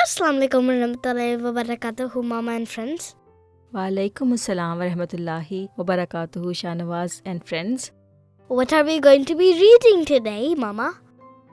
Assalamu alaikum warahmatullahi wabarakatuh, Mama and friends. Walaikum assalam warahmatullahi wabarakatuh, Shahnawaz and friends. What are we going to be reading today, Mama?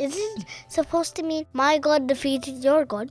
is it supposed to mean my God defeated your God?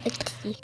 Okay.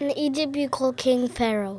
In Egypt you call King Pharaoh.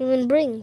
Bring.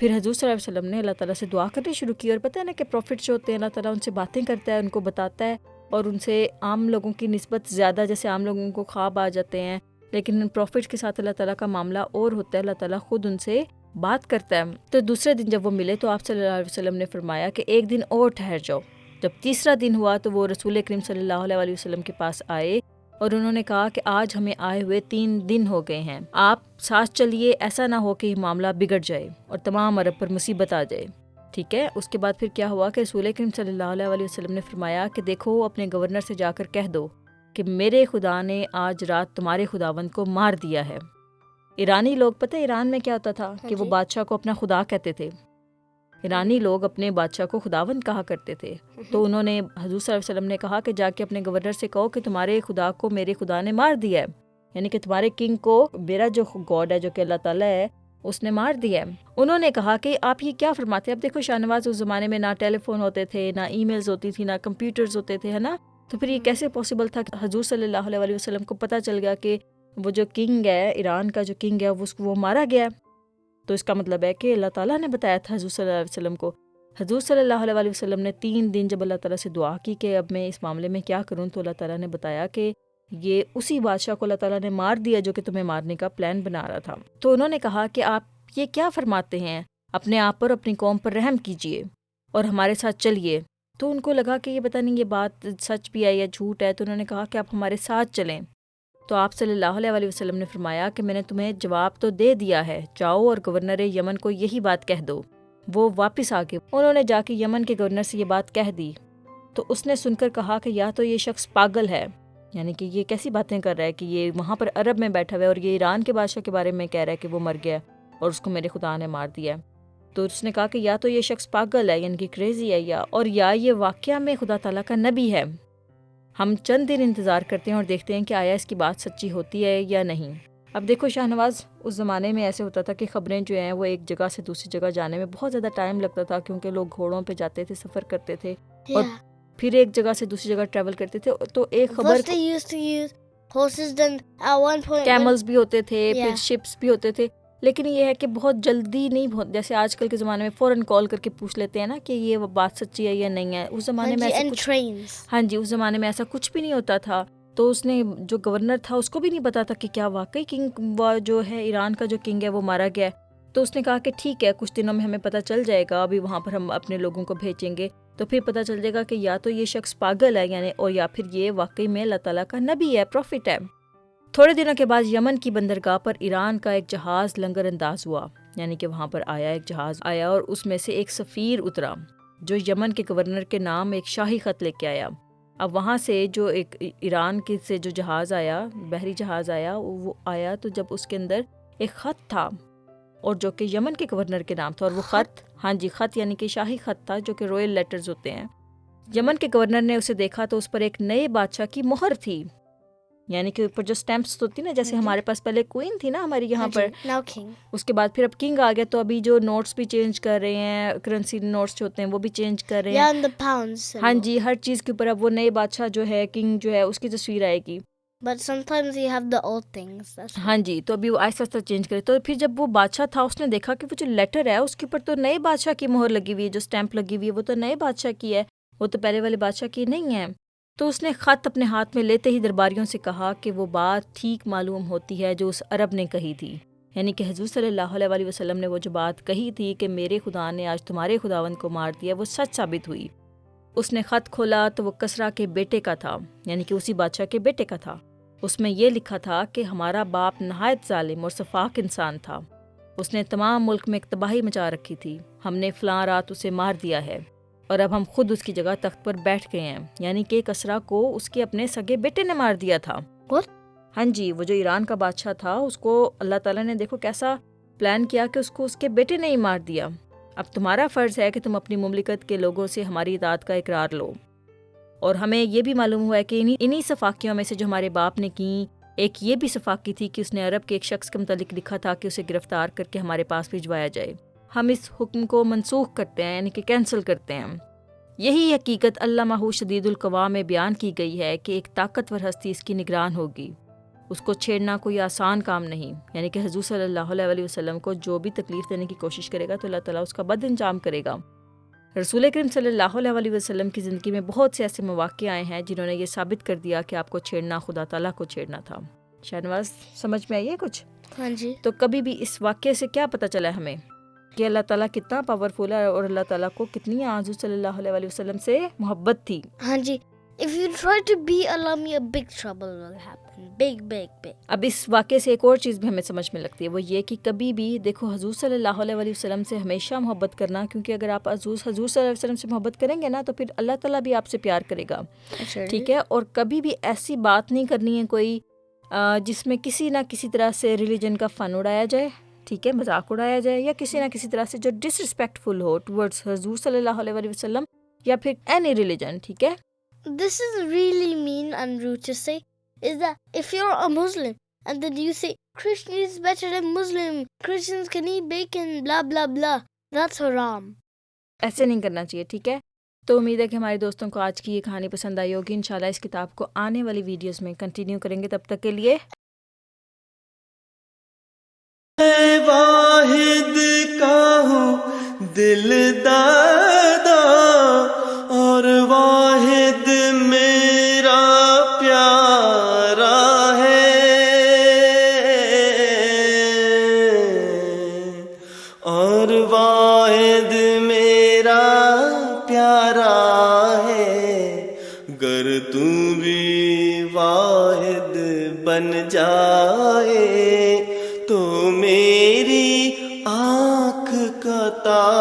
پھر حضور صلی اللہ علیہ وسلم نے اللہ تعالیٰ سے دعا کرنی شروع کی، اور پتہ ہے نا کہ پروفٹ جو ہوتے ہیں اللہ تعالیٰ ان سے باتیں کرتا ہے، ان کو بتاتا ہے، اور ان سے عام لوگوں کی نسبت زیادہ، جیسے عام لوگوں کو خواب آ جاتے ہیں، لیکن پروفٹ کے ساتھ اللہ تعالیٰ کا معاملہ اور ہوتا ہے، اللہ تعالیٰ خود ان سے بات کرتا ہے۔ تو دوسرے دن جب وہ ملے تو آپ صلی اللہ علیہ وسلم نے فرمایا کہ ایک دن اور ٹھہر جاؤ۔ جب تیسرا دن ہوا تو وہ رسول کریم صلی اللہ علیہ وسلم کے پاس آئے اور انہوں نے کہا کہ آج ہمیں آئے ہوئے 3 دن ہو گئے ہیں، آپ ساتھ چلیے، ایسا نہ ہو کہ یہ معاملہ بگڑ جائے اور تمام عرب پر مصیبت آ جائے، ٹھیک ہے۔ اس کے بعد پھر کیا ہوا کہ رسول کریم صلی اللہ علیہ وسلم نے فرمایا کہ دیکھو اپنے گورنر سے جا کر کہہ دو کہ میرے خدا نے آج رات تمہارے خداوند کو مار دیا ہے۔ ایرانی لوگ، پتہ ہے ایران میں کیا ہوتا تھا کہ وہ بادشاہ کو اپنا خدا کہتے تھے، ایرانی لوگ اپنے بادشاہ کو خداوند کہا کرتے تھے۔ تو انہوں نے حضور صلی اللہ علیہ وسلم نے کہا کہ جا کے اپنے گورنر سے کہو کہ تمہارے خدا کو میرے خدا نے مار دیا ہے، یعنی کہ تمہارے کنگ کو میرا جو گاڈ ہے جو کہ اللہ تعالیٰ ہے اس نے مار دیا ہے۔ انہوں نے کہا کہ آپ یہ کیا فرماتے ہیں؟ اب دیکھو شاہ نواز، اس زمانے میں نہ ٹیلی فون ہوتے تھے، نہ ای میلز ہوتی تھی، نہ کمپیوٹرز ہوتے تھے، ہے نا، تو پھر یہ کیسے پاسبل تھا کہ حضور صلی اللہ علیہ وسلم کو پتہ چل گیا کہ وہ جو کنگ ہے، ایران کا جو کنگ ہے وہ مارا گیا ہے؟ تو اس کا مطلب ہے کہ اللہ تعالیٰ نے بتایا تھا حضور صلی اللہ علیہ وسلم کو۔ حضور صلی اللہ علیہ وسلم نے 3 دن جب اللہ تعالیٰ سے دعا کی کہ اب میں اس معاملے میں کیا کروں، تو اللہ تعالیٰ نے بتایا کہ یہ اسی بادشاہ کو اللہ تعالیٰ نے مار دیا جو کہ تمہیں مارنے کا پلان بنا رہا تھا۔ تو انہوں نے کہا کہ آپ یہ کیا فرماتے ہیں، اپنے آپ پر، اپنی قوم پر رحم کیجئے اور ہمارے ساتھ چلیے۔ تو ان کو لگا کہ یہ پتہ نہیں یہ بات سچ بھی ہے یا جھوٹ ہے، تو انہوں نے کہا کہ آپ ہمارے ساتھ چلیں۔ تو آپ صلی اللہ علیہ وسلم نے فرمایا کہ میں نے تمہیں جواب تو دے دیا ہے، جاؤ اور گورنر یمن کو یہی بات کہہ دو۔ وہ واپس آ کے انہوں نے جا کے یمن کے گورنر سے یہ بات کہہ دی، تو اس نے سن کر کہا کہ یا تو یہ شخص پاگل ہے، یعنی کہ یہ کیسی باتیں کر رہا ہے کہ یہ وہاں پر عرب میں بیٹھا ہوا ہے اور یہ ایران کے بادشاہ کے بارے میں کہہ رہا ہے کہ وہ مر گیا اور اس کو میرے خدا نے مار دیا ہے۔ تو اس نے کہا کہ یا تو یہ شخص پاگل ہے، یعنی کہ کریزی ہے، یا یہ واقعہ میں خدا تعالیٰ کا نبی ہے۔ ہم چند دن انتظار کرتے ہیں اور دیکھتے ہیں کہ آیا اس کی بات سچی ہوتی ہے یا نہیں۔ اب دیکھو شاہ نواز، اس زمانے میں ایسے ہوتا تھا کہ خبریں جو ہیں وہ ایک جگہ سے دوسری جگہ جانے میں بہت زیادہ ٹائم لگتا تھا، کیونکہ لوگ گھوڑوں پہ جاتے تھے، سفر کرتے تھے اور پھر ایک جگہ سے دوسری جگہ ٹریول کرتے تھے، تو ایک خبر کیملز بھی ہوتے تھے، پھر شپس بھی ہوتے تھے، لیکن یہ ہے کہ بہت جلدی نہیں، جیسے آج کل کے زمانے میں فوراً کال کر کے پوچھ لیتے ہیں نا کہ یہ بات سچی ہے یا نہیں ہے۔ اس زمانے میں اس زمانے میں ایسا کچھ بھی نہیں ہوتا تھا۔ تو اس نے جو گورنر تھا اس کو بھی نہیں پتا تھا کہ کیا واقعی کنگ جو ہے ایران کا جو کنگ ہے وہ مارا گیا ہے۔ تو اس نے کہا کہ ٹھیک ہے، کچھ دنوں میں ہمیں پتہ چل جائے گا، ابھی وہاں پر ہم اپنے لوگوں کو بھیجیں گے تو پھر پتہ چل جائے گا کہ یا تو یہ شخص پاگل ہے، یعنی اور یا پھر یہ واقعی میں اللہ تعالیٰ کا نبی ہے، پروفٹ ہے۔ تھوڑے دنوں کے بعد یمن کی بندرگاہ پر ایران کا ایک جہاز لنگر انداز ہوا، یعنی کہ وہاں پر ایک جہاز آیا اور اس میں سے ایک سفیر اترا جو یمن کے گورنر کے نام ایک شاہی خط لے کے آیا۔ اب وہاں سے جو ایک ایران کے سے جو جہاز آیا، بحری جہاز آیا، وہ آیا تو جب اس کے اندر ایک خط تھا اور جو کہ یمن کے گورنر کے نام تھا، اور وہ خط خط یعنی کہ شاہی خط تھا جو کہ رویل لیٹرز ہوتے ہیں۔ یمن کے گورنر نے اسے دیکھا تو اس پر ایک نئے بادشاہ کی مہر تھی، یعنی کہ اوپر جو سٹیمپس ہوتی نا، جیسے ہمارے پاس پہلے کوئین تھی نا ہماری یہاں پر، اس کے بعد پھر اب کنگ آ گیا، تو ابھی جو نوٹس بھی چینج کر رہے ہیں، کرنسی نوٹس جو ہوتے ہیں وہ بھی چینج کر رہے ہیں، ہاں جی، ہر چیز کے اوپر اب وہ نئے بادشاہ جو ہے، کنگ جو ہے، اس کی تصویر آئے گی۔ But sometimes you have the old things. ہاں جی، تو ابھی وہ آہستہ آہستہ چینج کرے۔ تو پھر جب وہ بادشاہ تھا اس نے دیکھا کہ وہ جو لیٹر ہے اس کے اوپر تو نئے بادشاہ کی مہر لگی ہوئی ہے، جو سٹیمپ لگی ہوئی ہے وہ تو نئے بادشاہ کی ہے، وہ تو پہلے والے بادشاہ کی نہیں ہے۔ تو اس نے خط اپنے ہاتھ میں لیتے ہی درباریوں سے کہا کہ وہ بات ٹھیک معلوم ہوتی ہے جو اس عرب نے کہی تھی، یعنی کہ حضور صلی اللہ علیہ وسلم نے وہ جو بات کہی تھی کہ میرے خدا نے آج تمہارے خداوند کو مار دیا، وہ سچ ثابت ہوئی۔ اس نے خط کھولا تو وہ کسریٰ کے بیٹے کا تھا، یعنی کہ اسی بادشاہ کے بیٹے کا تھا۔ اس میں یہ لکھا تھا کہ ہمارا باپ نہایت ظالم اور سفاک انسان تھا، اس نے تمام ملک میں ایک تباہی مچا رکھی تھی، ہم نے فلاں رات اسے مار دیا ہے اور اب ہم خود اس کی جگہ تخت پر بیٹھ گئے ہیں، یعنی کہ کسریٰ کو اس کے اپنے سگے بیٹے نے مار دیا تھا۔ ہاں جی، وہ جو ایران کا بادشاہ تھا اس کو اللہ تعالیٰ نے دیکھو کیسا پلان کیا کہ اس کو اس کے بیٹے نے ہی مار دیا۔ اب تمہارا فرض ہے کہ تم اپنی مملکت کے لوگوں سے ہماری اطاعت کا اقرار لو۔ اور ہمیں یہ بھی معلوم ہوا ہے کہ انہی صفاقیوں میں سے جو ہمارے باپ نے کی، ایک یہ بھی صفاقی تھی کہ اس نے عرب کے ایک شخص کے متعلق لکھا تھا کہ اسے گرفتار کر کے ہمارے پاس بھجوایا جائے۔ ہم اس حکم کو منسوخ کرتے ہیں، یعنی کہ کینسل کرتے ہیں۔ یہی حقیقت علامہ شدید القوا میں بیان کی گئی ہے کہ ایک طاقتور ہستی اس کی نگران ہوگی اس کو چھیڑنا کوئی آسان کام نہیں، یعنی کہ حضور صلی اللہ علیہ وسلم کو جو بھی تکلیف دینے کی کوشش کرے گا تو اللہ تعالیٰ اس کا بد انجام کرے گا۔ رسول کریم صلی اللہ علیہ وسلم کی زندگی میں بہت سے ایسے مواقع آئے ہیں جنہوں نے یہ ثابت کر دیا کہ آپ کو چھیڑنا خدا تعالیٰ کو چھیڑنا تھا۔ شہنواز سمجھ میں آئیے کچھ؟ ہاں جی۔ تو کبھی بھی اس واقعے سے کیا پتہ چلا ہمیں کہ اللہ تعالیٰ کتنا پاورفل ہے اور اللہ تعالیٰ کو کتنی حضور صلی اللہ علیہ وسلم سے محبت تھی۔ ہاں جی۔ If you try to be Allah me, a big trouble will happen. Big. اب اس واقعے سے ایک اور چیز بھی ہمیں سمجھ میں لگتی ہے، وہ یہ کہ کبھی بھی دیکھو حضور صلی اللہ علیہ وسلم سے ہمیشہ محبت کرنا، کیونکہ اگر آپ حضور صلی اللہ علیہ وسلم سے محبت کریں گے نا تو پھر اللہ تعالیٰ بھی آپ سے پیار کرے گا، ٹھیک ہے؟ اور کبھی بھی ایسی بات نہیں کرنی ہے کوئی جس میں کسی نہ کسی طرح سے ریلیجن کا فن اڑایا جائے، ٹھیک ہے، مذاق اڑایا جائے، یا کسی نہ کسی طرح سے جو ڈس ریسپیکٹفل ہو ٹورڈز حضور صلی اللہ علیہ وسلم یا پھر اینی ریلیجن، ٹھیک ہے؟ This is really mean and rude to say, is that if you're a Muslim and then you say Christian is better than Muslim, Christians can eat bacon, blah blah blah, that's haram. ایسے نہیں کرنا چاہیے، ٹھیک ہے؟ تو امید ہے کہ ہمارے دوستوں کو آج کی یہ کہانی پسند آئی ہوگی۔ انشاءاللہ اس کتاب کو آنے والی ویڈیوز میں کنٹینیو کریں گے، تب تک کے لیے واحد کا ہوں دل دادا اور واحد میرا پیارا ہے، اور واحد میرا پیارا ہے، گر تو بھی واحد بن جائے تو میری آنکھ کا تارا